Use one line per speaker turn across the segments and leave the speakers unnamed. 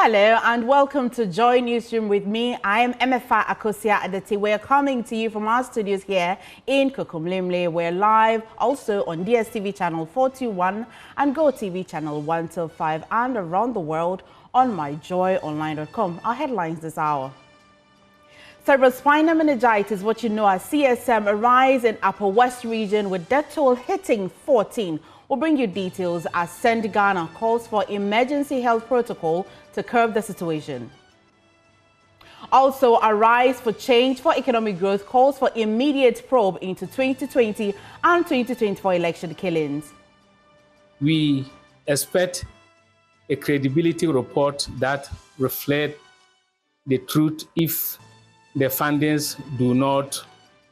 Hello and welcome to Joy Newsroom with me. I am Emefa Akosia Adeti. We're coming to you from our studios here in Kokomlemle. We're live also on DSTV channel 421 and GoTV channel 125 and around the world on myjoyonline.com. Our headlines this hour. Cerebrospinal meningitis, what you know as CSM, arise in Upper West region with death toll hitting 14. We'll bring you details as Send Ghana calls for emergency health protocol to curb the situation. Also, Arise for Change for Economic Growth calls for immediate probe into 2020 and 2024 election killings.
We expect a credibility report that reflects the truth if the findings do not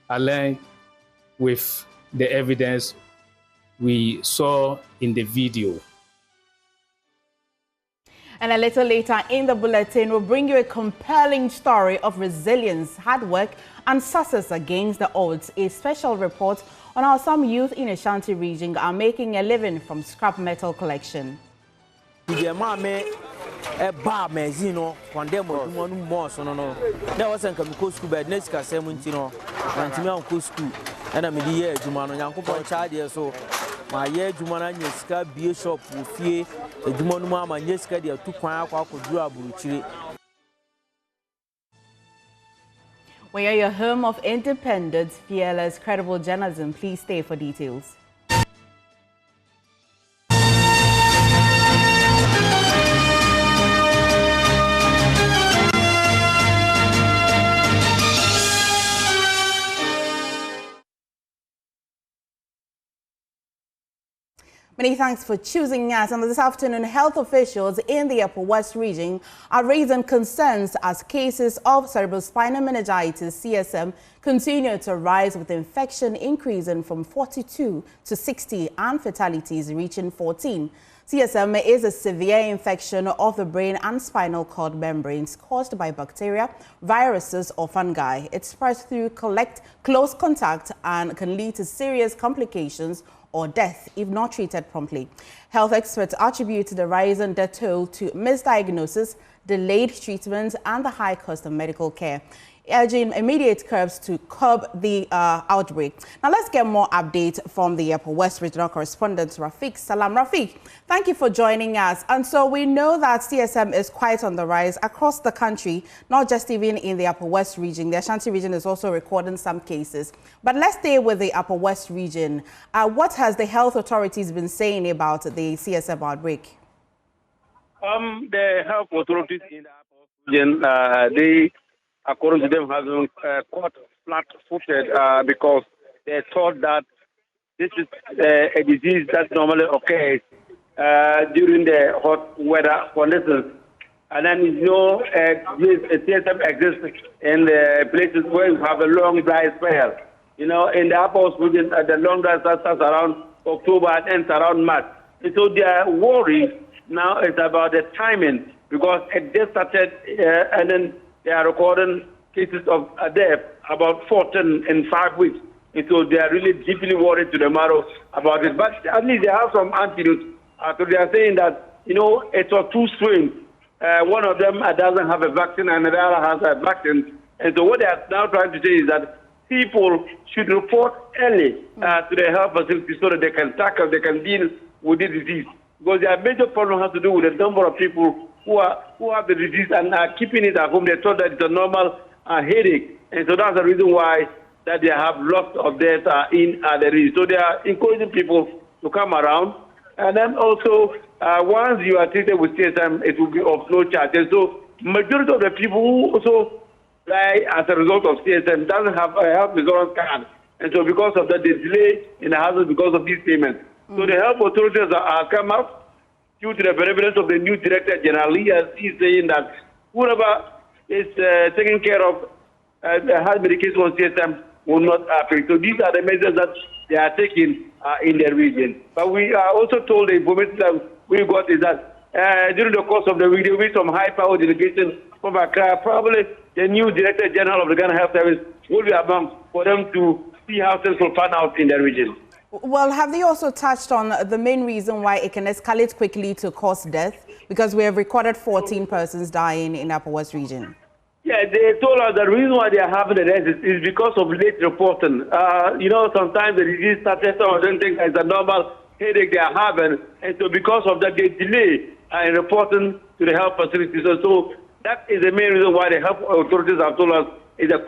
align with the evidence we saw in the video.
And a little later in the bulletin, we'll bring you a compelling story of resilience, hard work, and success against the odds. A special report on how some youth in Ashanti region are making a living from scrap metal collection.
My year Jumana Yeska be a shop with fear, a Jumonuma, my Yeska, the 2 Buruchiri.
We are your home of independent, fearless, credible journalism. Please stay for details. Many thanks for choosing us. And this afternoon, health officials in the Upper West region are raising concerns as cases of cerebrospinal meningitis (CSM) continue to rise, with infection increasing from 42 to 60 and fatalities reaching 14. CSM is a severe infection of the brain and spinal cord membranes caused by bacteria, viruses, or fungi. It spreads through close contact and can lead to serious complications or death if not treated promptly. Health experts attribute the rise in death toll to misdiagnosis, delayed treatment, and the high cost of medical care, urging immediate curbs to curb the outbreak. Now let's get more updates from the Upper West regional correspondent Rafiq Salam. Rafiq, thank you for joining us. And so we know that CSM is quite on the rise across the country, not just even in the Upper West region. The Ashanti region is also recording some cases. But let's stay with the Upper West region. What has the health authorities been saying about the CSM outbreak?
The health authorities in the Upper West region, according to them, have been caught flat-footed because they thought that this is a disease that normally occurs during the hot weather conditions. And then, CSM exists in the places where you have a long dry spell. In the Upper West region, the long dry spell starts around October and ends around March. And so their worry now is about the timing, because it just started and then they are recording cases of death, about 14 in 5 weeks. And so they are really deeply worried to the marrow about it. But at least they have some antidotes. So they are saying that, it's a 2 strains. One of them doesn't have a vaccine and the other has a vaccine. And so what they are now trying to say is that people should report early to the health facility so that they can tackle, they can deal with the disease. Because their major problem has to do with the number of people who have the disease and are keeping it at home. They thought that it's a normal headache. And so that's the reason why that they have lots of deaths in the region. So they are encouraging people to come around. And then also, once you are treated with CSM, it will be of no charge. And so majority of the people who also die as a result of CSM doesn't have a health insurance card. And so because of that, they delay in the housing because of these payments. So the health authorities are come out due to the benevolence of the new Director General. He is saying that whoever is taking care of the health medication on CSM will not pay. So these are the measures that they are taking in the region. But we are also told the information that we got is that during the course of the week, there will be some high-power delegation from Accra. Probably the new Director General of the Ghana Health Service will be among for them to see how things will pan out in the region.
Well, have they also touched on the main reason why it can escalate quickly to cause death? Because we have recorded 14 persons dying in Upper West region.
Yeah, they told us the reason why they are having the death is because of late reporting. You know, sometimes the disease started, some of them think it's a normal headache they are having, and so because of that, they delay in reporting to the health facilities. So that is the main reason why the health authorities have told us is a...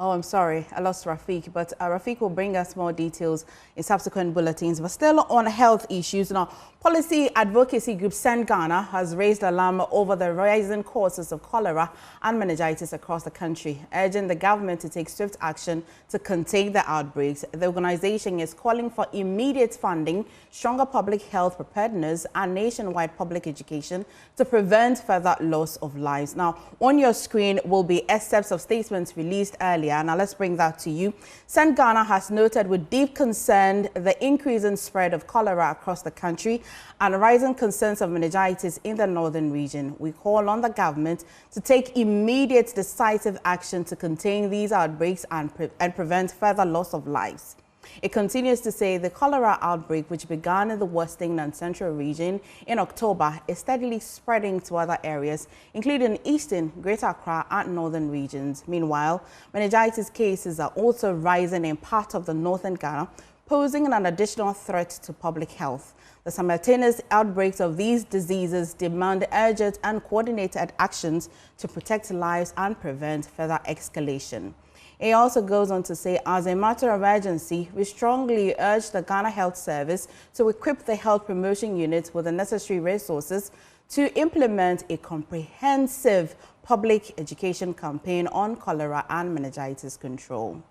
Oh, I'm sorry, I lost Rafiq, but Rafiq will bring us more details in subsequent bulletins. But still on health issues now, policy advocacy group Send Ghana has raised alarm over the rising causes of cholera and meningitis across the country, urging the government to take swift action to contain the outbreaks. The organization is calling for immediate funding, stronger public health preparedness, and nationwide public education to prevent further loss of lives. Now, on your screen will be excerpts of statements released earlier. Now, let's bring that to you. Send Ghana has noted with deep concern the increasing spread of cholera across the country and rising concerns of meningitis in the northern region. We call on the government to take immediate decisive action to contain these outbreaks and prevent further loss of lives. It continues to say the cholera outbreak, which began in the western and central region in October, is steadily spreading to other areas, including eastern, Greater Accra, and northern regions. Meanwhile, meningitis cases are also rising in part of the northern Ghana, posing an additional threat to public health. The simultaneous outbreaks of these diseases demand urgent and coordinated actions to protect lives and prevent further escalation. It also goes on to say, as a matter of urgency, we strongly urge the Ghana Health Service to equip the health promotion units with the necessary resources to implement a comprehensive public education campaign on cholera and meningitis control.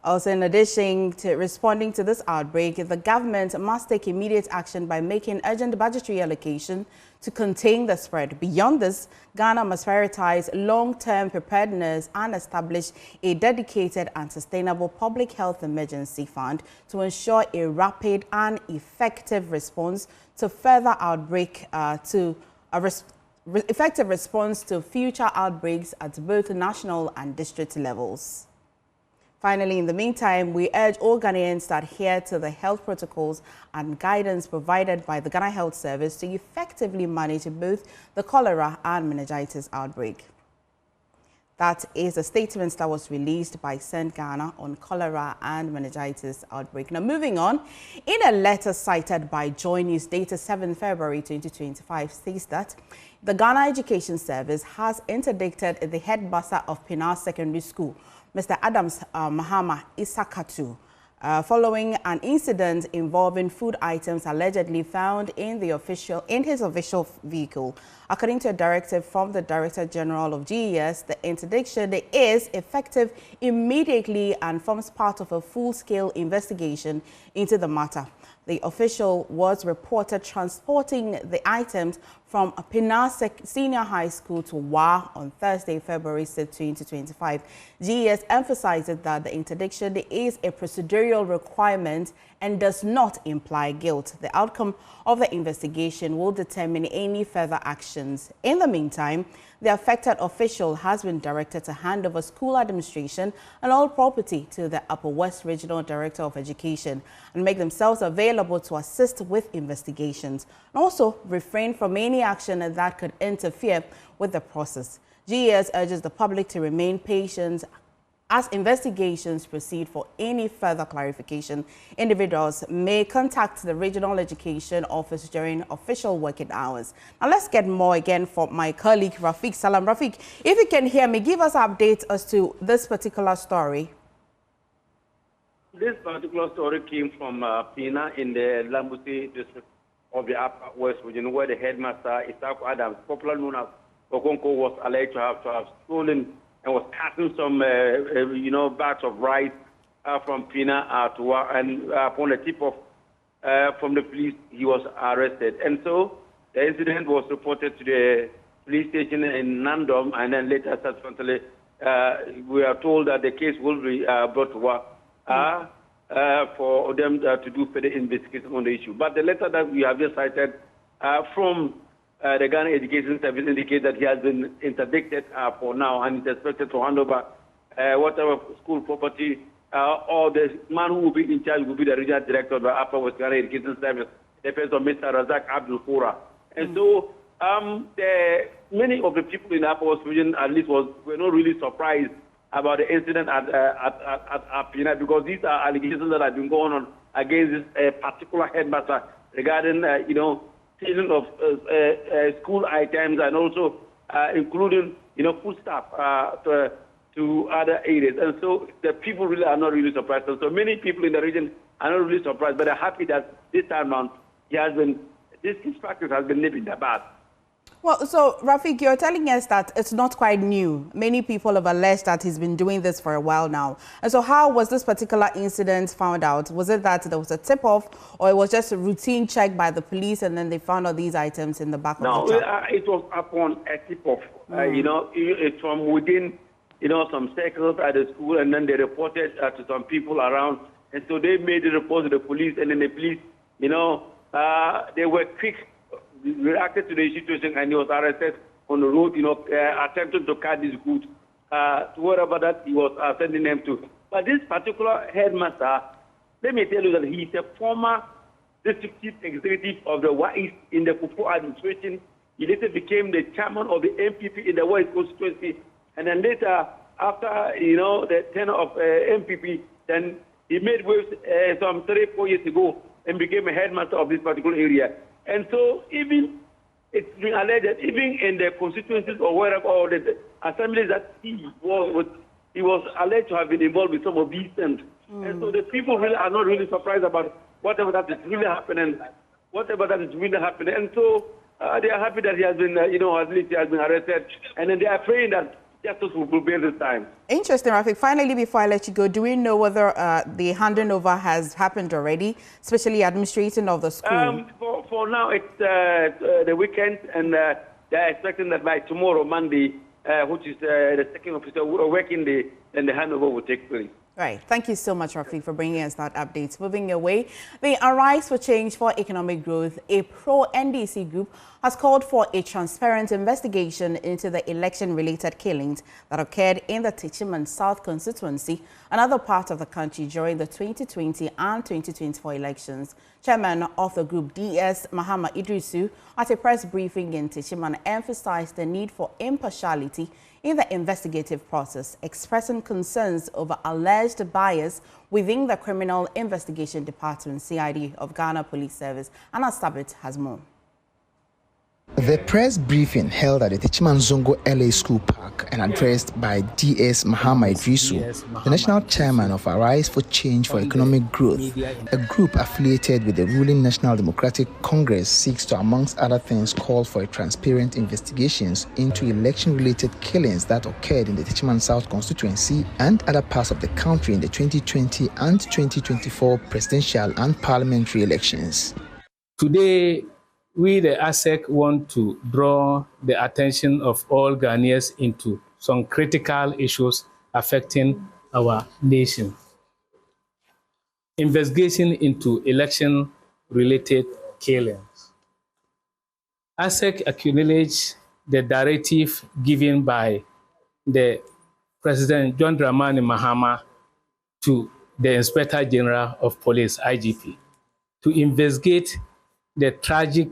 Also, in addition to responding to this outbreak, the government must take immediate action by making urgent budgetary allocation to contain the spread. Beyond this, Ghana must prioritize long-term preparedness and establish a dedicated and sustainable public health emergency fund to ensure a rapid and effective response to further effective response to future outbreaks at both national and district levels. Finally, in the meantime, we urge all Ghanaians to adhere to the health protocols and guidance provided by the Ghana Health Service to effectively manage both the cholera and meningitis outbreak. That is a statement that was released by Send Ghana on cholera and meningitis outbreak. Now, moving on, in a letter cited by JoyNews dated 7 February 2025, states that the Ghana Education Service has interdicted the headmaster of PIINA Secondary School, Mr. Adams Mahama Isakatu, following an incident involving food items allegedly found in his official vehicle. According to a directive from the Director General of GES, the interdiction is effective immediately and forms part of a full-scale investigation into the matter. The official was reported transporting the items from PIINA Senior High School to WA on Thursday, February 6, 2025. GES emphasizes that the interdiction is a procedural requirement and does not imply guilt. The outcome of the investigation will determine any further actions. In the meantime, the affected official has been directed to hand over school administration and all property to the Upper West Regional Director of Education and make themselves available to assist with investigations and also refrain from any action that could interfere with the process. GES urges the public to remain patient as investigations proceed. For any further clarification, individuals may contact the Regional Education Office during official working hours. Now, let's get more again from my colleague, Rafiq Salam. Rafiq, if you can hear me, give us updates as to this particular story.
This particular story came from PIINA in the Lambusi district of the Upper West region, where the headmaster, Isaac Adams, popularly known as Okonko, was alleged to have stolen and was passing some, bags of rice from PIINA to work, and upon a tip-off from the police, he was arrested. And so the incident was reported to the police station in Nandom, and then later, subsequently, we are told that the case will be brought to work for them to do further investigation on the issue. But the letter that we have just cited from the Ghana Education Service indicates that he has been interdicted for now and is expected to hand over whatever school property or the man who will be in charge will be the regional director of the Upper West Ghana Education Service, the person of Mr. Razak Abdul Fura. And so many of the people in the Upper West region at least were not really surprised about the incident at PIINA, because these are allegations that have been going on against this particular headmaster regarding, season of school items, and also including, food stuff to other areas. And so the people really are not really surprised. And so many people in the region are not really surprised, but they're happy that this time around this practice has been nipped in the bud.
Well, so Rafiq, you're telling us that it's not quite new. Many people have alleged that he's been doing this for a while now. And so how was this particular incident found out? Was it that there was a tip-off, or it was just a routine check by the police and then they found all these items in the back of the truck?
No, it was upon a tip-off. It's from within, some circles at the school, and then they reported to some people around. And so they made a report to the police, and then the police, they were quick, reacted to the situation, and he was arrested on the road, attempting to cut his goods to wherever that he was sending them to. But this particular headmaster, let me tell you that he's a former district chief executive of the West in the Kufu administration. He later became the chairman of the MPP in the West constituency, and then later, after the tenure of MPP, then he made waves some 3-4 years ago and became a headmaster of this particular area. And so even it's been alleged that even in the constituencies or wherever, or the assemblies that he was alleged to have been involved with some of these things. And so the people really are not really surprised about whatever that is really happening, And so they are happy that he has been, at least he has been arrested. And then they are praying that justice will prevail this time.
Interesting, Rafiq. Finally, before I let you go, do we know whether the handing over has happened already, especially administrating of the school?
For now, it's the weekend, and they're expecting that by tomorrow, Monday, which is the second officer working day, then the handover will take place.
Right. Thank you so much, Rafiq, for bringing us that update. Moving away, the Arise for Change for Economic Growth, a pro-NDC group, has called for a transparent investigation into the election-related killings that occurred in the Techiman South constituency, another part of the country, during the 2020 and 2024 elections. Chairman of the group, DS Mahama Idrisu, at a press briefing in Techiman, emphasized the need for impartiality in the investigative process, expressing concerns over alleged bias within the Criminal Investigation Department, CID, of Ghana Police Service. Anna Stabit has more.
The press briefing held at the Techiman Zongo LA School Park and addressed by DS Mahama Idrisu, the national chairman of Arise for Change for Economic Growth, a group affiliated with the ruling National Democratic Congress, seeks to, amongst other things, call for a transparent investigations into election-related killings that occurred in the Techiman South constituency and other parts of the country in the 2020 and 2024 presidential and parliamentary elections.
Today, we, the ASEC, want to draw the attention of all Ghanaians into some critical issues affecting our nation. Investigation into election-related killings. ASEC acknowledges the directive given by the President John Dramani Mahama to the Inspector General of Police, IGP, to investigate the tragic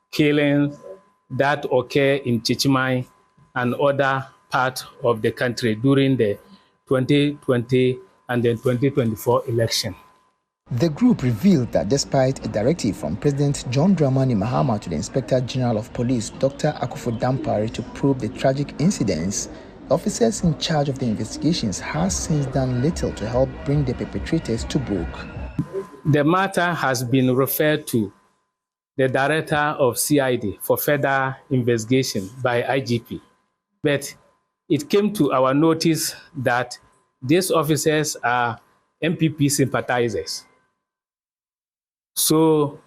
killings that occur in Chichimai and other parts of the country during the 2020 and the 2024 election.
The group revealed that despite a directive from President John Dramani Mahama to the Inspector General of Police, Dr. Akufo Dampare, to probe the tragic incidents, officers in charge of the investigations have since done little to help bring the perpetrators to book.
The matter has been referred to the director of CID for further investigation by IGP. But it came to our notice that these officers are MPP sympathizers. So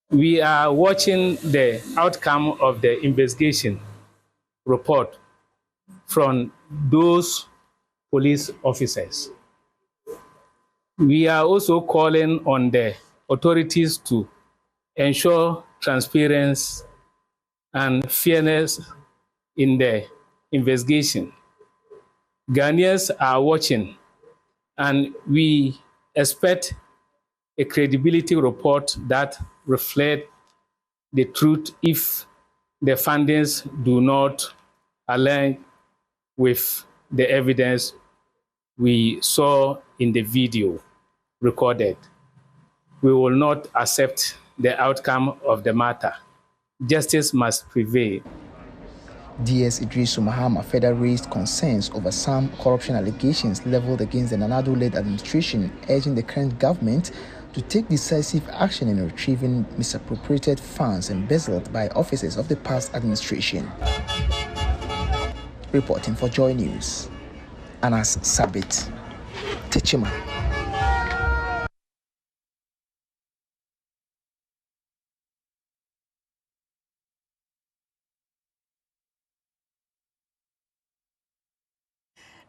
we are watching the outcome of the investigation report from those police officers. We are also calling on the authorities to ensure transparency and fairness in the investigation. Ghanaians are watching And we expect a credibility report that reflects the truth if the findings do not align with the evidence we saw in the video recorded. We will not accept the outcome of the matter. Justice must prevail.
DS Idrisu Mahama further raised concerns over some corruption allegations leveled against the Nanado-led administration, urging the current government to take decisive action in retrieving misappropriated funds embezzled by officers of the past administration. Reporting for Joy News, Anas Sabit, Techima.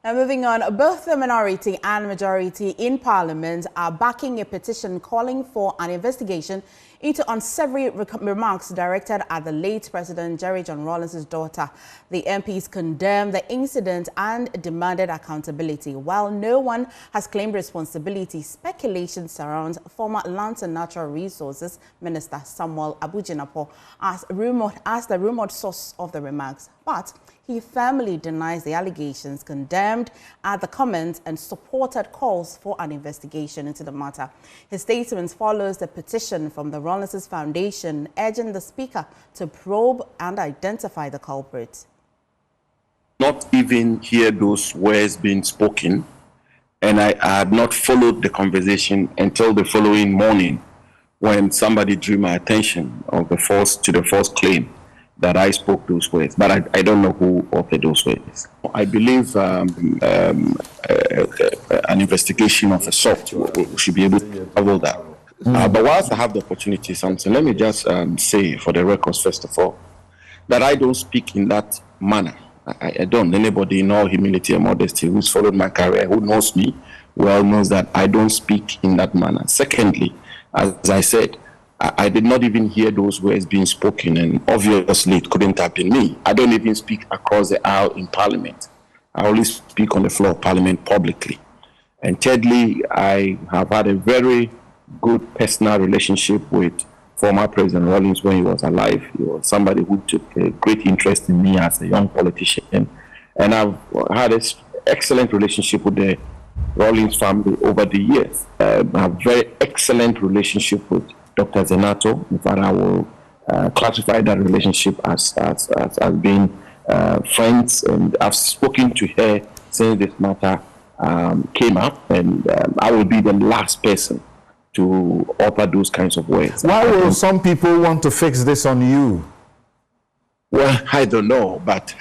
Now moving on, both the minority and majority in Parliament are backing a petition calling for an investigation into unsavory remarks directed at the late President Jerry John Rawlings' daughter. The MPs condemned the incident and demanded accountability. While no one has claimed responsibility, speculation surrounds former Lands and Natural Resources Minister Samuel Abujinapo as the rumored source of the remarks. But he firmly denies the allegations, condemned at the comments, and supported calls for an investigation into the matter. His statement follows the petition from the Rawlings Foundation, urging the Speaker to probe and identify the culprit.
Not even hear those words being spoken, and I had not followed the conversation until the following morning when somebody drew my attention to the false claim that I spoke those words, but I don't know who authored those words. I believe an investigation of a sort we should be able to cover that. But whilst I have the opportunity, something, let me just say for the records, first of all, that I don't speak in that manner. I don't. Anybody in all humility and modesty who's followed my career, who knows me, well knows that I don't speak in that manner. Secondly, as I said, I did not even hear those words being spoken, and obviously it couldn't have been me. I don't even speak across the aisle in Parliament. I only speak on the floor of Parliament publicly. And thirdly, I have had a very good personal relationship with former President Rawlings when he was alive. He was somebody who took a great interest in me as a young politician. And I've had an excellent relationship with the Rawlings family over the years. I have a very excellent relationship with Dr. Zenato. In fact, I will classify that relationship as being friends, and I've spoken to her since this matter came up, and I will be the last person to utter those kinds of words.
Why will some people want to fix this on you?
Well, I don't know, but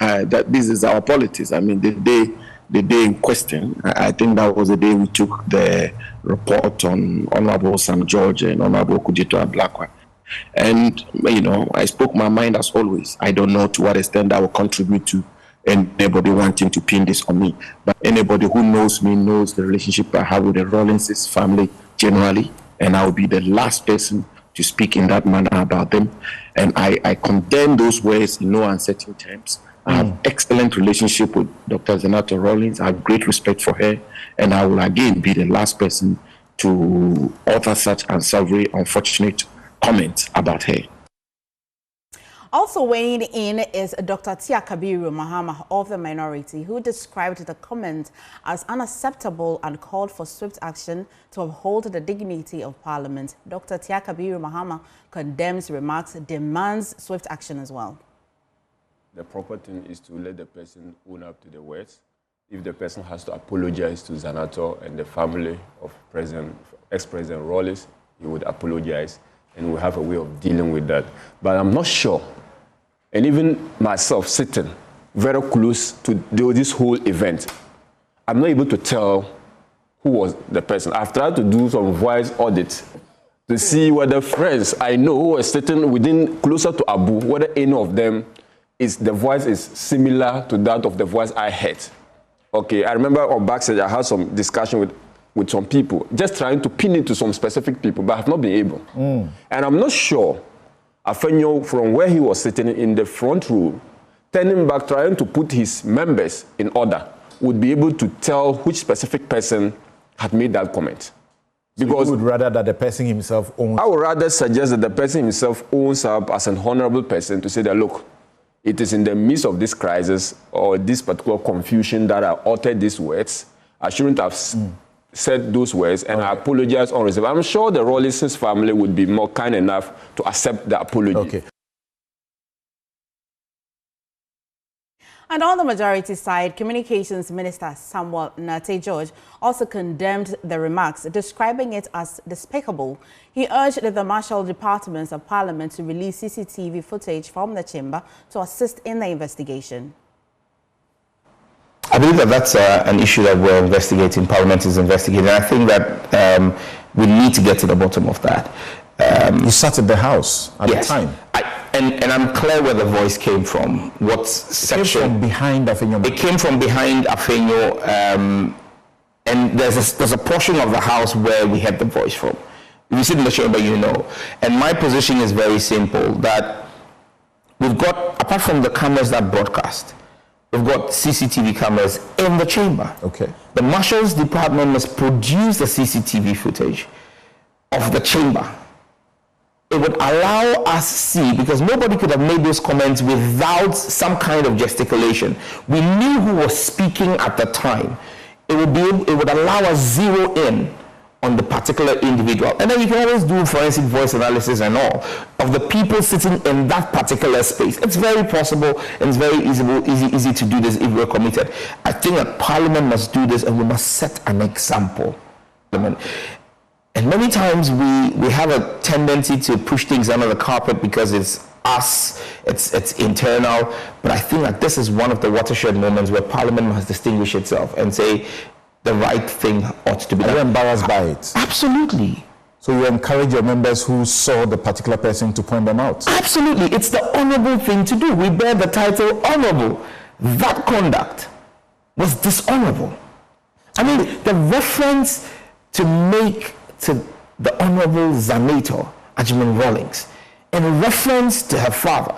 this is our politics. I mean, the day in question, I think that was the day we took the report on Honorable Sam George and Honorable Kujito Ablakwa. And, you know, I spoke my mind as always. I don't know to what extent that will contribute to anybody wanting to pin this on me. But anybody who knows me knows the relationship I have with the Rawlings family generally, and I will be the last person to speak in that manner about them. And I condemn those words in no uncertain terms. I have excellent relationship with Dr. Zenato Rawlings. I have great respect for her, and I will again be the last person to utter such unsavory, unfortunate comments about her.
Also weighing in is Dr. Tia Kabiru Mahama of the minority, who described the comment as unacceptable and called for swift action to uphold the dignity of Parliament. Dr. Tia Kabiru Mahama condemns remarks, demands swift action as well.
The proper thing is to let the person own up to the words. If the person has to apologize to Zenato and the family of ex-President Rawlings, he would apologize, and we'll have a way of dealing with that. But I'm not sure, and even myself sitting very close to this whole event, I'm not able to tell who was the person. I've tried to do some voice audit to see whether friends I know who are sitting within closer to Abu, whether any of them the voice is similar to that of the voice I heard. Okay, I remember on backstage I had some discussion with some people, just trying to pin it to some specific people, but I have not been able. And I'm not sure Afenyo, from where he was sitting in the front row, turning back, trying to put his members in order, would be able to tell which specific person had made that comment. Because
you would rather that the person himself owns.
I would rather suggest that the person himself owns up as an honorable person to say that, look, it is in the midst of this crisis or this particular confusion that I uttered these words. I shouldn't have said those words, and I apologize on reserve. I'm sure the Rawlinson's family would be more kind enough to accept the apology.
Okay.
And on the majority side, Communications Minister Samuel Nate George also condemned the remarks, describing it as despicable. He urged the Marshal Departments of Parliament to release CCTV footage from the chamber to assist in the investigation.
I believe that that's an issue that we're investigating, Parliament is investigating. I think that we need to get to the bottom of that.
You sat in the House at
yes,
the time.
And I'm clear where the voice came from. What section?
It came from behind Afenyo.
It came from behind Afenyo, and there's a portion of the House where we had the voice from. If you sit in the chamber, you know. And my position is very simple, that we've got, apart from the cameras that broadcast, we've got CCTV cameras in the chamber.
Okay.
The Marshal's Department must produce the CCTV footage of the chamber. It would allow us to see, because nobody could have made those comments without some kind of gesticulation. We knew who was speaking at the time. It would allow us zero in on the particular individual. And then you can always do forensic voice analysis and all of the people sitting in that particular space. It's very possible and it's very easy to do this if we're committed. I think that Parliament must do this, and we must set an example. And many times we have a tendency to push things under the carpet because it's us, it's internal. But I think that this is one of the watershed moments where Parliament must distinguish itself and say the right thing ought to be done.
Are you embarrassed by it?
Absolutely.
So you encourage your members who saw the particular person to point them out?
Absolutely. It's the honorable thing to do. We bear the title honorable. That conduct was dishonorable. I mean, the reference to make to the Honorable Zanator Ajman Rawlings in reference to her father.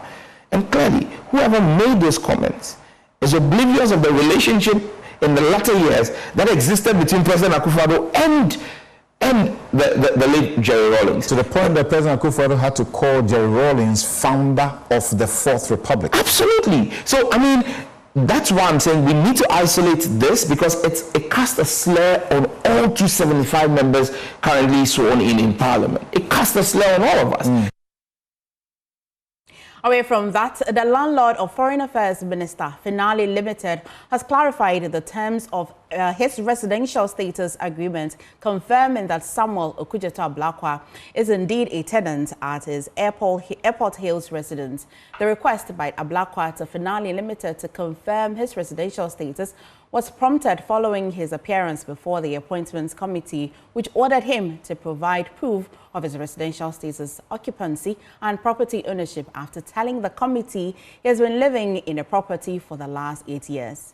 And clearly, whoever made those comments is oblivious of the relationship in the latter years that existed between President Akufo-Addo and the late Jerry Rawlings.
To the point that President Akufo-Addo had to call Jerry Rawlings founder of the Fourth Republic.
Absolutely. So, I mean, that's why I'm saying we need to isolate this, because it casts a slur on all 275 members currently sworn in Parliament. It casts a slur on all of us.
Away from that, the landlord of Foreign Affairs Minister, Finale Limited, has clarified the terms of his residential status agreement, confirming that Samuel Okudzeto-Ablakwa is indeed a tenant at his Airport Hills residence. The request by Ablakwa to Finale Limited to confirm his residential status was prompted following his appearance before the Appointments Committee, which ordered him to provide proof of his residential status, occupancy, and property ownership after telling the committee he has been living in a property for the last 8 years.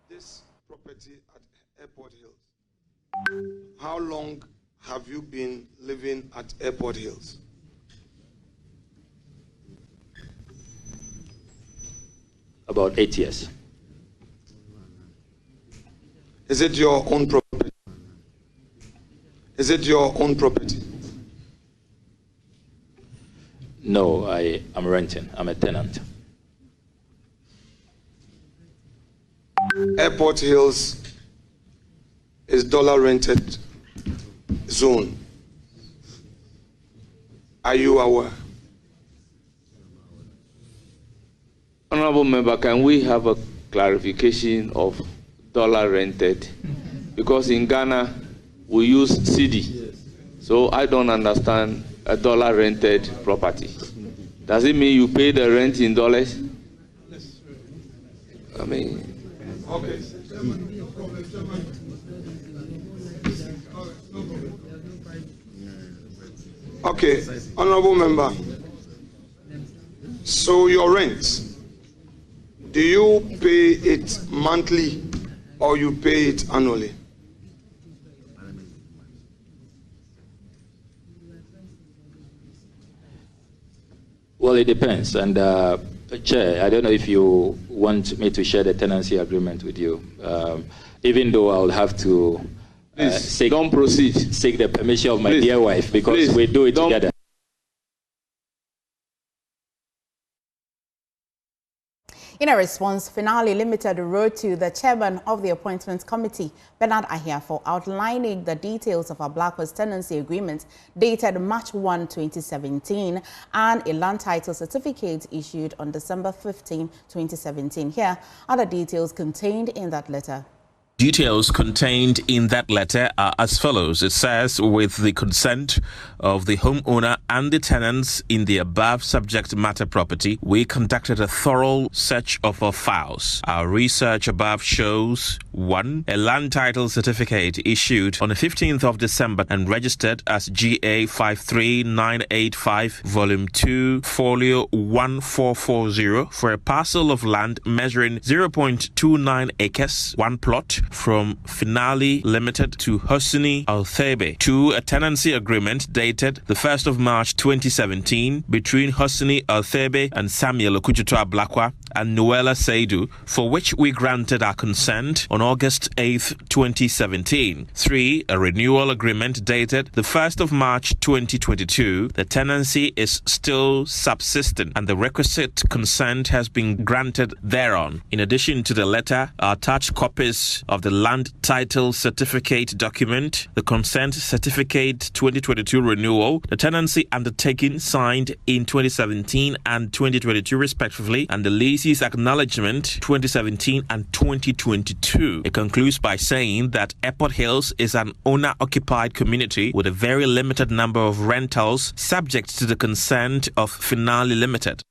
This property at Airport Hills, how long have you been living at Airport Hills?
About 8 years.
Is it your own property? Is it your own property?
No, I am renting. I'm a tenant.
Airport Hills is dollar rented zone. Are you aware?
Honorable Member, can we have a clarification of dollar rented? Because in Ghana, we use cedi. So I don't understand a dollar rented property. Does it mean you pay the rent in dollars? I mean...
Okay. Okay, Honorable Member. So your rent, do you pay it monthly or you pay it annually?
Well, it depends. And Chair, I don't know if you want me to share the tenancy agreement with you, even though I'll have to
don't proceed.
Seek the permission of my dear wife, because we do it together.
In a response, Finale Limited wrote to the chairman of the Appointments Committee, Bernard Ahiafo, outlining the details of a Blackwest tenancy agreement dated March 1, 2017, and a land title certificate issued on December 15, 2017. Here are the details contained in that letter.
Details contained in that letter are as follows. It says, with the consent of the homeowner and the tenants in the above subject matter property, we conducted a thorough search of our files. Our research above shows 1. A land title certificate issued on the 15th of December and registered as GA 53985 Volume 2 Folio 1440 for a parcel of land measuring 0.29 acres, one plot, from Finale Limited to Hosni Al-Thebe. 2. A tenancy agreement dated the 1st of March 2017 between Hosni Al-Thebe and Samuel Okujutua Blakwa and Noella Seidu, for which we granted our consent on August 8, 2017. 3. A renewal agreement dated the 1st of March 2022. The tenancy is still subsistent and the requisite consent has been granted thereon. In addition to the letter, are attached copies of the land title certificate document, the consent certificate 2022 renewal, the tenancy undertaking signed in 2017 and 2022 respectively, and the leases acknowledgement 2017 and 2022. It concludes by saying that Airport Hills is an owner-occupied community with a very limited number of rentals subject to the consent of Finale Limited.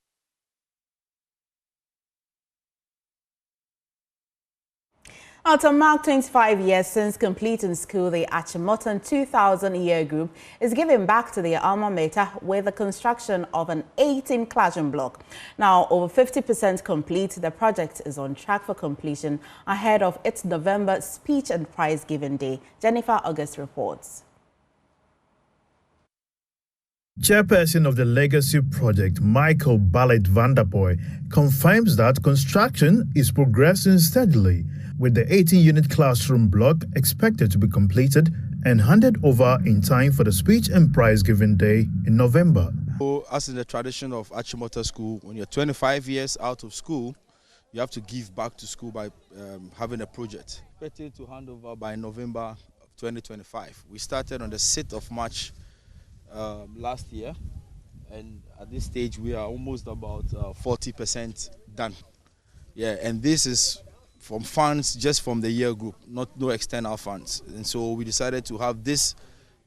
To mark 25 years since completing school, the Achimota 2000 year group is giving back to their alma mater with the construction of an 18 classroom block. Now, over 50% complete, the project is on track for completion ahead of its November speech and prize giving day. Jennifer August reports.
Chairperson of the Legacy Project, Michael Ballet Vanderboy, confirms that construction is progressing steadily, with the 18-unit classroom block expected to be completed and handed over in time for the speech and prize giving day in November.
As in the tradition of Achimota School, when you're 25 years out of school, you have to give back to school by having a project. Expected to hand over by November of 2025. We started on the 6th of March last year, and at this stage we are almost about 40% done. Yeah, and this is from funds just from the year group, no external funds. And so we decided to have this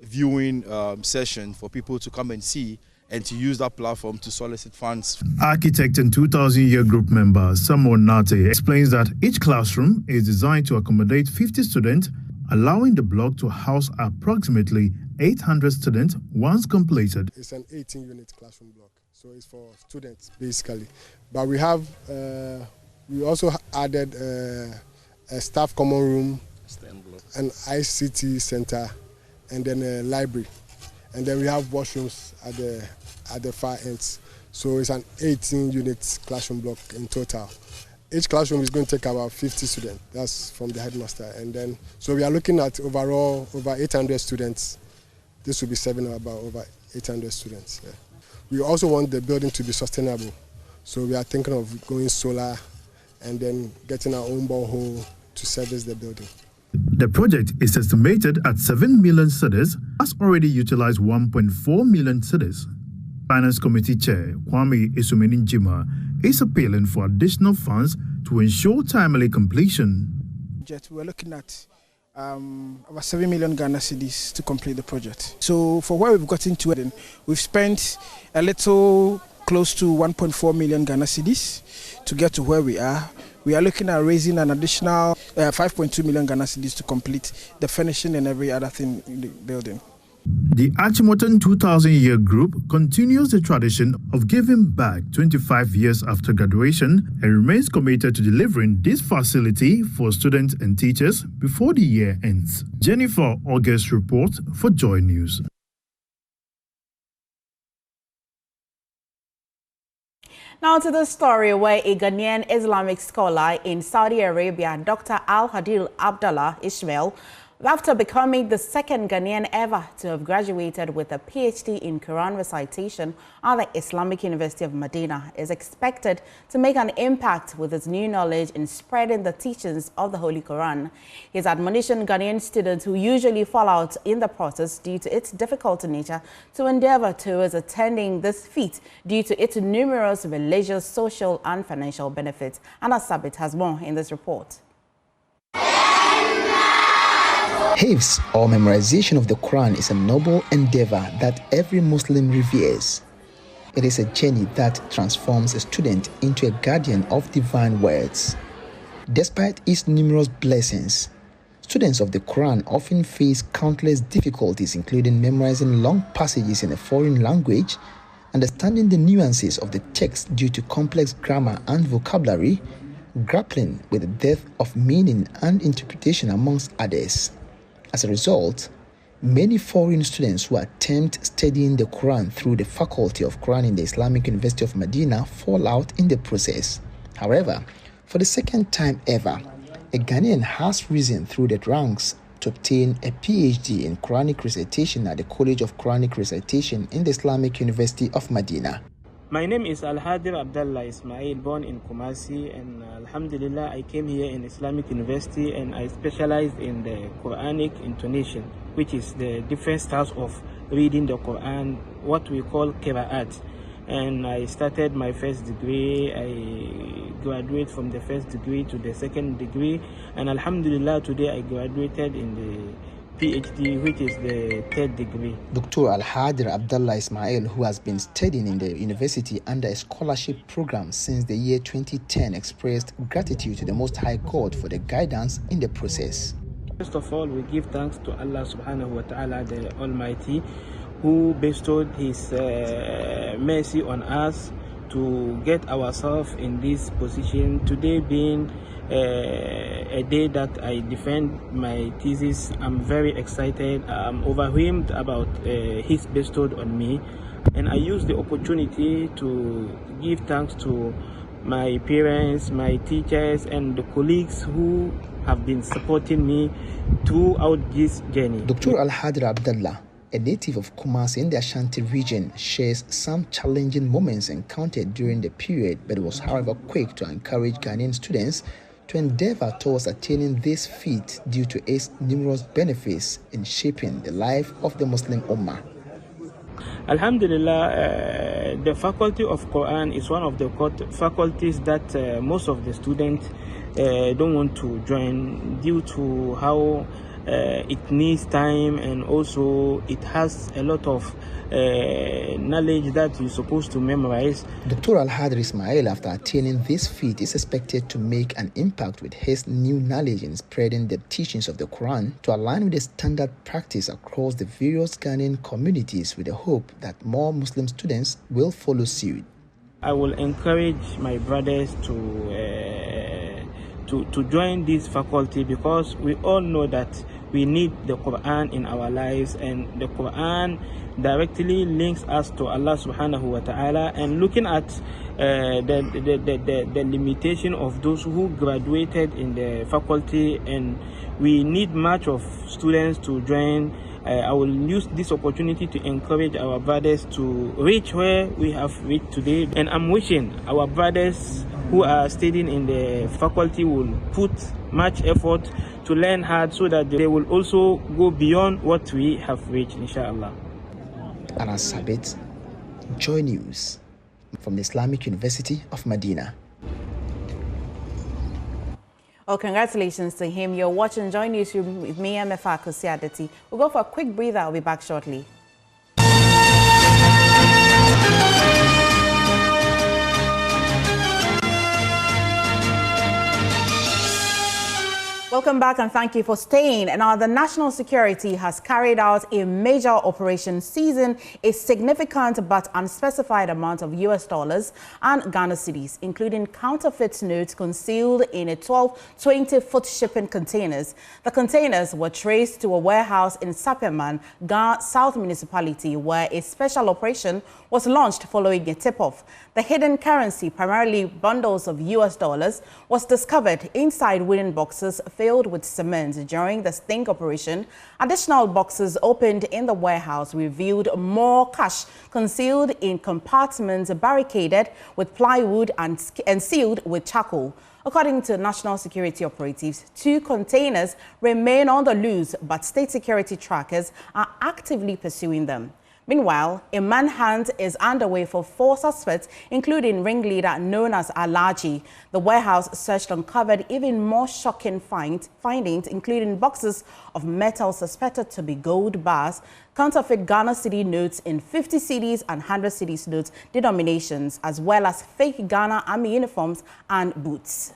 viewing session for people to come and see and to use that platform to solicit funds.
Architect and 2000 year group member Samuel Nate explains that each classroom is designed to accommodate 50 students, allowing the block to house approximately 800 students once completed.
It's an 18-unit classroom block, so it's for students basically. But we have we also added a staff common room, an ICT center, and then a library. And then we have washrooms at the far ends. So it's an 18-unit classroom block in total. Each classroom is going to take about 50 students. That's from the headmaster. And then, so we are looking at overall over 800 students. This will be serving about over 800 students. Yeah. We also want the building to be sustainable. So we are thinking of going solar and then getting our own borehole to service the building.
The project is estimated at 7 million cedis, has already utilized 1.4 million cedis. Finance Committee Chair Kwame Isumeninjima is appealing for additional funds to ensure timely completion.
We're looking at about 7 million Ghana cedis to complete the project. So for where we've gotten to, we've spent a little close to 1.4 million Ghana cedis to get to where we are. We are looking at raising an additional 5.2 million Ghana cedis to complete the finishing and every other thing in the building.
The Achimota 2000 year group continues the tradition of giving back 25 years after graduation and remains committed to delivering this facility for students and teachers before the year ends. Jennifer August reports for Joy News.
Now to the story where a Ghanaian Islamic scholar in Saudi Arabia, Dr. Al-Hadil Abdullah Ismail, after becoming the second Ghanaian ever to have graduated with a PhD in Quran recitation at the Islamic University of Medina, is expected to make an impact with his new knowledge in spreading the teachings of the Holy Quran. His admonition Ghanaian students who usually fall out in the process due to its difficult nature to endeavor towards attending this feat due to its numerous religious, social and financial benefits. Anna Sabit has more in this report.
Hifz, or memorization of the Quran, is a noble endeavor that every Muslim reveres. It is a journey that transforms a student into a guardian of divine words. Despite its numerous blessings, students of the Quran often face countless difficulties, including memorizing long passages in a foreign language, understanding the nuances of the text due to complex grammar and vocabulary, grappling with the depth of meaning and interpretation, amongst others. As a result, many foreign students who attempt studying the Quran through the Faculty of Quran in the Islamic University of Medina fall out in the process. However, for the second time ever, a Ghanaian has risen through the ranks to obtain a PhD in Quranic recitation at the College of Quranic Recitation in the Islamic University of Medina.
My name is Al-Hadir Abdullah Ismail, born in Kumasi, and Alhamdulillah, I came here in Islamic University and I specialized in the Quranic intonation, which is the different styles of reading the Quran, what we call Qira'at. And I started my first degree. I graduated from the first degree to the second degree, and Alhamdulillah, today I graduated in the PhD, which is the third degree.
Dr. Al-Hadir Abdullah Ismail, who has been studying in the university under a scholarship program since the year 2010, expressed gratitude to the Most High God for the guidance in the process.
First of all, we give thanks to Allah subhanahu wa ta'ala, the Almighty, who bestowed His mercy on us to get ourselves in this position. Today being a day that I defend my thesis, I'm very excited. I'm overwhelmed about His bestowed on me, and I use the opportunity to give thanks to my parents, my teachers, and the colleagues who have been supporting me throughout this journey.
Dr. Al-Hadir Abdullah, a native of Kumasi in the Ashanti region, shares some challenging moments encountered during the period, but was however quick to encourage Ghanaian students to endeavor towards attaining this feat due to its numerous benefits in shaping the life of the Muslim Ummah.
Alhamdulillah, the Faculty of Quran is one of the faculties that most of the students don't want to join due to how it needs time, and also it has a lot of knowledge that you're supposed to memorize.
Dr. Al-Hadir Ismail, after attaining this feat, is expected to make an impact with his new knowledge in spreading the teachings of the Quran to align with the standard practice across the various Ghanaian communities, with the hope that more Muslim students will follow suit.
I will encourage my brothers to join this faculty, because we all know that we need the Quran in our lives, and the Quran directly links us to Allah subhanahu wa ta'ala. And looking at the limitation of those who graduated in the faculty, and we need much of students to join, I will use this opportunity to encourage our brothers to reach where we have reached today. And I'm wishing our brothers who are studying in the faculty will put much effort to learn hard, so that they will also go beyond what we have reached, inshallah.
Anna Sabit, Joy News, from the Islamic University of Medina.
Well, congratulations to him. You're watching Joy News with me, Mefa Kosiadati. We'll go for a quick breather. I'll be back shortly. Welcome back and thank you for staying. Now, the National Security has carried out a major operation seizing a significant but unspecified amount of US dollars and Ghana cedis, including counterfeit notes concealed in a 20-foot shipping containers. The containers were traced to a warehouse in Sapiaman, Ghana South Municipality, where a special operation was launched following a tip-off. The hidden currency, primarily bundles of US dollars, was discovered inside wooden boxes filled with cement during the sting operation. Additional boxes opened in the warehouse revealed more cash concealed in compartments barricaded with plywood and sealed with charcoal. According to national security operatives, 2 containers remain on the loose, but state security trackers are actively pursuing them. Meanwhile, a manhunt is underway for 4 suspects, including ringleader known as Alaji. The warehouse search uncovered even more shocking findings, including boxes of metal suspected to be gold bars, counterfeit Ghana cedi notes in 50 cedis and 100 cedis notes denominations, as well as fake Ghana Army uniforms and boots.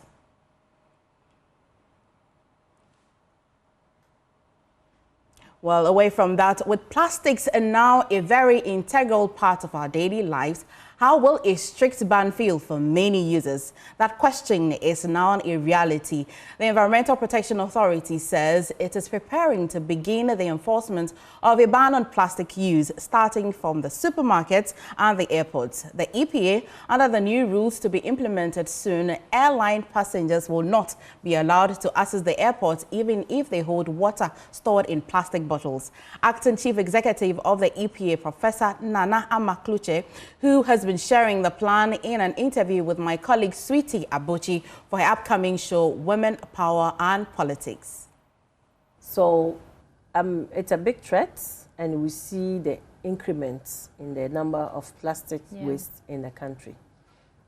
Well, away from that, with plastics now a very integral part of our daily lives, how will a strict ban feel for many users? That question is now a reality. The Environmental Protection Authority says it is preparing to begin the enforcement of a ban on plastic use, starting from the supermarkets and the airports. The EPA, under the new rules to be implemented soon, airline passengers will not be allowed to access the airport even if they hold water stored in plastic bottles. Acting Chief Executive of the EPA, Professor Nana Amakluche, who has been sharing the plan in an interview with my colleague Sweetie Abochi for her upcoming show, Women, Power and Politics.
So it's a big threat, and we see the increments in the number of plastic waste in the country.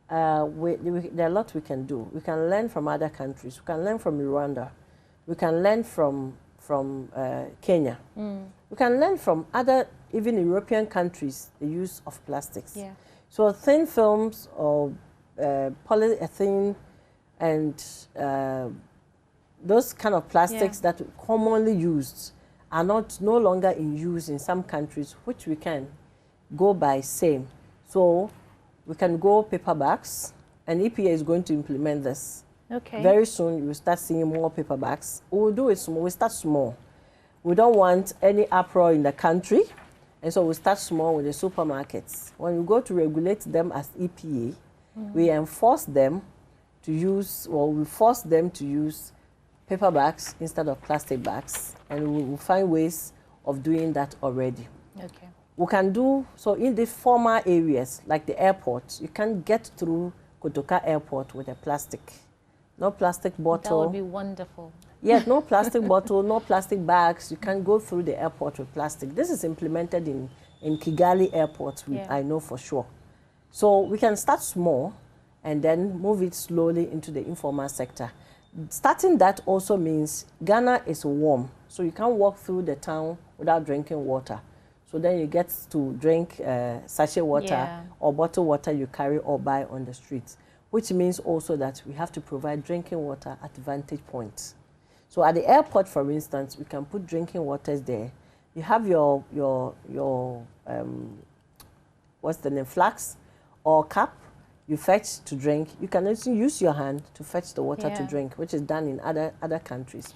There are a lot we can do. We can learn from other countries. We can learn from Rwanda. We can learn from Kenya. We can learn from other, even European countries, the use of plastics. Yeah. So thin films or polyethylene and those kind of plastics that are commonly used are no longer in use in some countries, which we can go by same. So we can go paper bags, and EPA is going to implement this. Okay. Very soon you will start seeing more paper bags. We'll do it small. We'll start small. We don't want any uproar in the country. And so we start small with the supermarkets. When we go to regulate them as EPA, we enforce them to use, or we force them to use paper bags instead of plastic bags. And we will find ways of doing that already. Okay. We can do, so in the former areas, like the airport, you can't get through Kotoka Airport with a plastic. No plastic bottle.
That would be wonderful.
Yes, no plastic bottle, no plastic bags. You can't go through the airport with plastic. This is implemented in Kigali Airport, I know for sure. So we can start small and then move it slowly into the informal sector. Starting that also means Ghana is warm, so you can't walk through the town without drinking water. So then you get to drink sachet water or bottled water you carry or buy on the streets, which means also that we have to provide drinking water at vantage points. So at the airport, for instance, we can put drinking waters there. You have your what's the name, flask or cup, you fetch to drink. You can also use your hand to fetch the water to drink, which is done in other countries.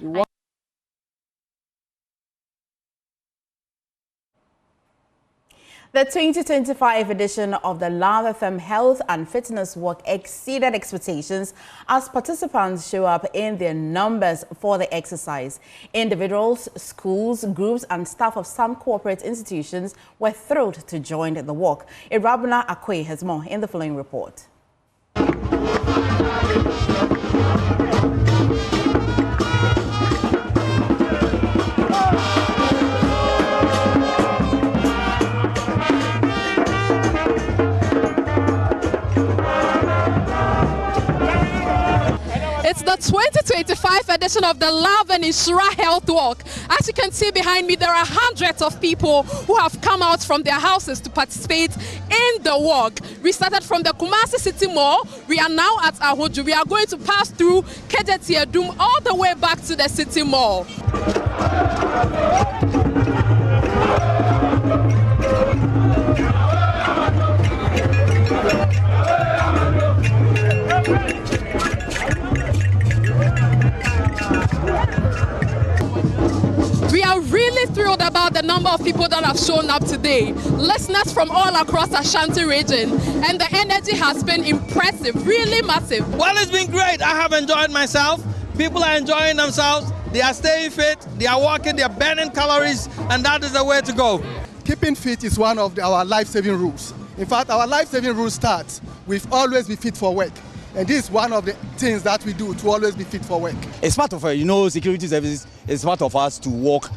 The 2025 edition of the Love FM Health and Fitness Walk exceeded expectations as participants show up in their numbers for the exercise. Individuals, schools, groups and staff of some corporate institutions were thrilled to join the walk. Irabuna Akwe has more in the following report.
It's the 2025 edition of the Love and Insura Health Walk. As you can see behind me, there are hundreds of people who have come out from their houses to participate begin the walk. We started from the Kumasi City Mall. We are now at Ahoju. We are going to pass through Kejetiadum all the way back to the City Mall. We are really thrilled about the number of people that have shown up today. Listeners from all across Ashanti region, and the energy has been impressive, really massive.
Well, it's been great. I have enjoyed myself. People are enjoying themselves. They are staying fit. They are walking. They are burning calories, and that is the way to go.
Keeping fit is one of our life-saving rules. In fact, our life-saving rule starts with always be fit for work. And this is one of the things that we do to always be fit for work.
It's part of, security services. It's part of us to walk,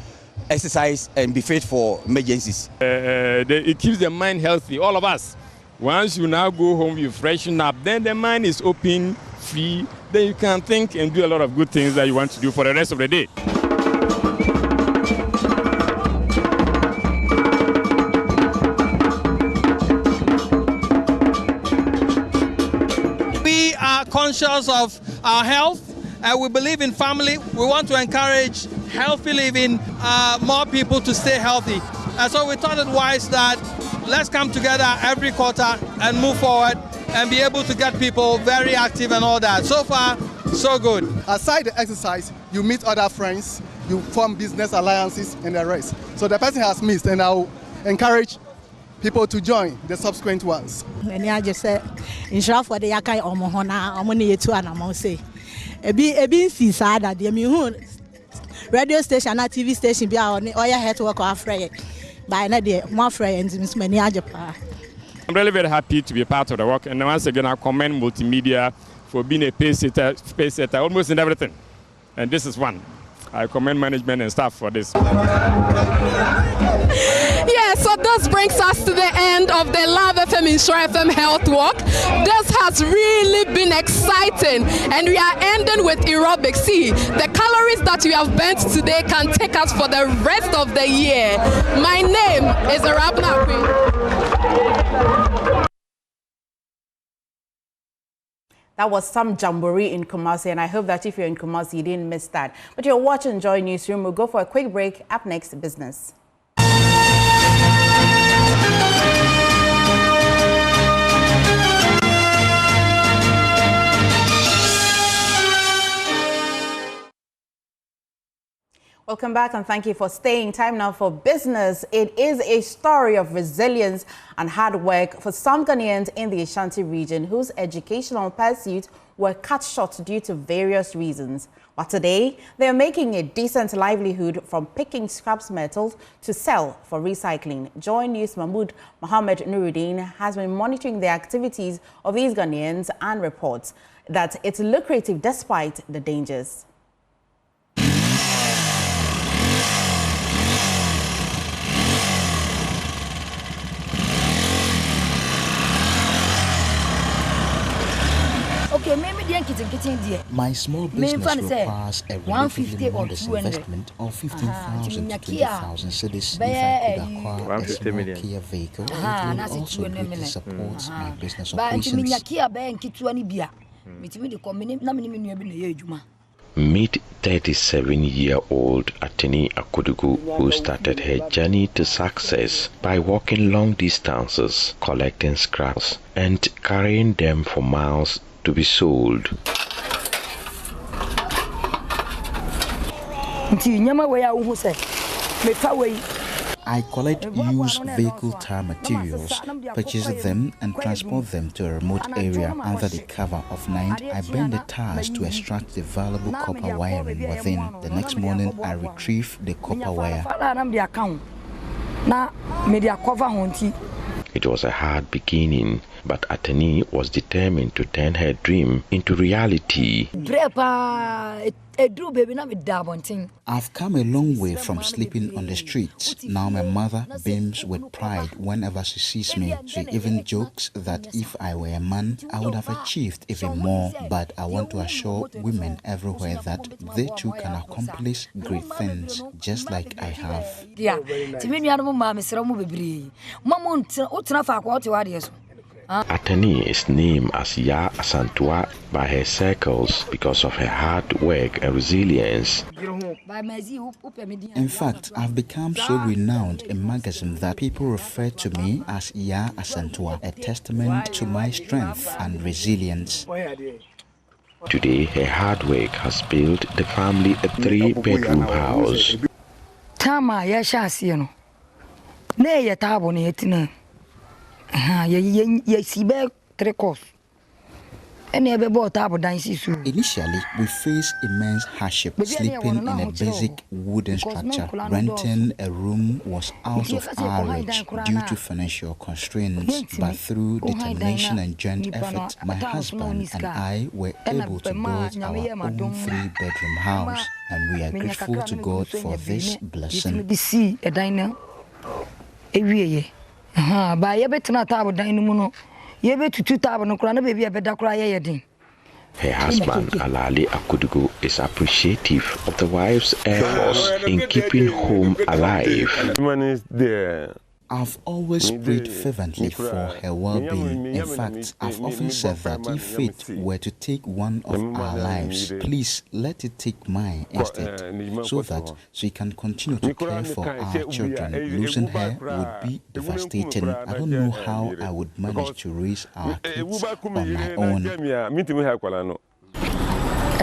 exercise, and be fit for emergencies.
It keeps the mind healthy, all of us. Once you now go home, you freshen up, then the mind is open, free, then you can think and do a lot of good things that you want to do for the rest of the day.
We are conscious of our health, and we believe in family. We want to encourage healthy living, more people to stay healthy. And so we thought it wise that let's come together every quarter and move forward and be able to get people very active and all that. So far, so good.
Aside the exercise, you meet other friends, you form business alliances and the rest. So the person has missed, and I'll encourage people to join the subsequent ones.
And I just said, in short, for the Yakai Omohona, Omoni to an amount say. Ebi si sada de mi hu radio station na TV station bi a oya head work afraid by na de mo afraid nti many ajepa.
I'm really very happy to be a part of the work, and once again I commend multimedia for being a pace setter almost in everything, and this is one. I commend management and staff for this.
Yeah, so this brings us to the end of the Love FM Insure FM Health Walk. This has really been exciting, and we are ending with aerobics. See, the calories that we have burnt today can take us for the rest of the year. My name is Arabna Queen.
That was some jamboree in Kumasi, and I hope that if you're in Kumasi, you didn't miss that. But you're watching Joy Newsroom. We'll go for a quick break. Up next, business. Welcome back, and thank you for staying. Time now for business. It is a story of resilience and hard work for some Ghanaians in the Ashanti region whose educational pursuits were cut short due to various reasons. But today, they are making a decent livelihood from picking scrap metals to sell for recycling. JoyNews Mahmoud Mohammed Nuruddin has been monitoring the activities of these Ghanaians and reports that it's lucrative despite the dangers.
Okay, maybe the kitchen dear.
My small business requires a relatively modest investment of 15,000 to 20,000 cedis if I could acquire a small Kia vehicle. It will also greatly support my business operations.
Meet 37-year-old Ateni Akudugu, who started her journey to success by walking long distances, collecting scraps, and carrying them for miles to be sold.
I collect used vehicle tire materials, purchase them and transport them to a remote area under the cover of night. I burn the tires to extract the valuable copper wiring within. The next morning I retrieve the copper wire.
It was a hard beginning, but Ateni was determined to turn her dream into reality.
I've come a long way from sleeping on the streets. Now my mother beams with pride whenever she sees me. She even jokes that if I were a man, I would have achieved even more. But I want to assure women everywhere that they too can accomplish great things, just like I have.
Atani is named as Ya Asantewaa by her circles because of her hard work and resilience.
In fact, I've become so renowned in magazines that people refer to me as Ya Asantewaa, a testament to my strength and resilience.
Today, her hard work has built the family a 3-bedroom house.
Initially, we faced immense hardship, sleeping in a basic wooden structure. Renting a room was out of our reach due to financial constraints. But through determination and joint effort, my husband and I were able to build our own 3-bedroom house, and we are grateful to God for this blessing.
Her husband, Alali Akudugu, is appreciative of the wife's efforts in keeping home alive.
I've always prayed fervently for her well-being. In fact, I've often said that if fate were to take one of our lives, please let it take mine instead, so that she can continue to care for our children. Losing her would be devastating. I don't know how I would manage to raise our kids on my own.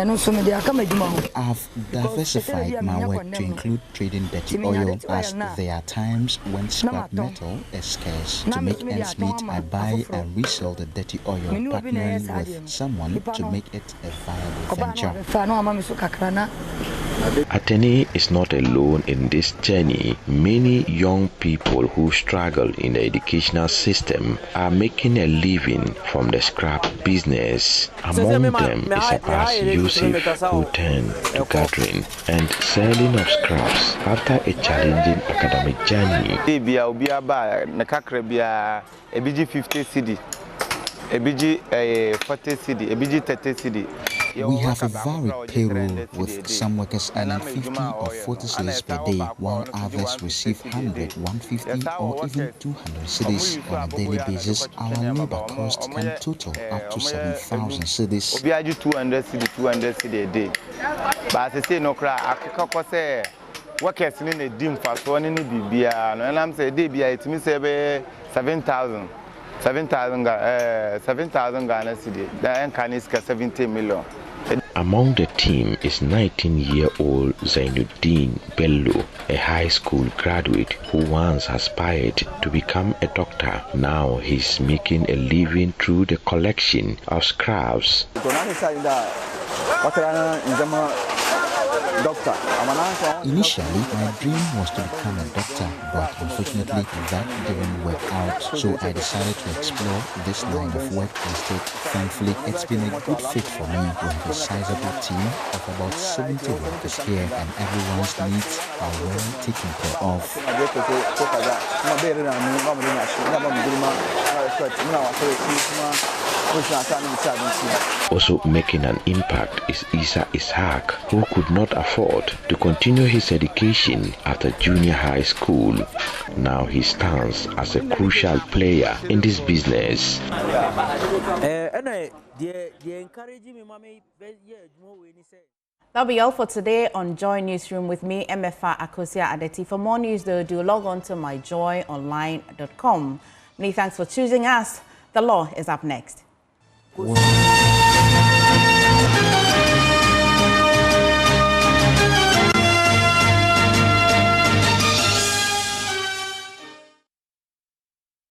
I've diversified my work to include trading dirty oil, as there are times when scrap metal is scarce. To make ends meet, I buy and resell the dirty oil, partnering with someone to make it a viable venture.
Ateni is not alone in this journey. Many young people who struggle in the educational system are making a living from the scrap business. Among them is Abbas Yusuf, who turned to gathering and selling of scraps after a challenging academic journey.
We have a varied payroll, with some workers earning 50 or 40 cedis per day, while others receive 100, 150 or even 200 cedis on a daily basis. Our labor cost can total up to 7,000 cedis.
200 cedis a day. But I say no cry, I say workers in a dim fast one in the BBA, and I'm saying DBA, it means 7,000 Ghana cedi. Then can is 70 million.
Among the team is 19-year-old Zainuddin Bello, a high school graduate who once aspired to become a doctor. Now he's making a living through the collection of scraps.
Initially, my dream was to become a doctor, but unfortunately that didn't work out, so I decided to explore this line of work instead. Thankfully, it's been a good fit for me. We have a sizable team of about 70 workers here, and everyone's needs are well taken care of.
Also making an impact is Isa Ishaq, who could not afford to continue his education after junior high school. Now he stands as a crucial player in this business.
That'll be all for today on Joy Newsroom with me, MFA Akosia Adeti. For more news, though, do log on to myjoyonline.com. Many thanks for choosing us. The law is up next.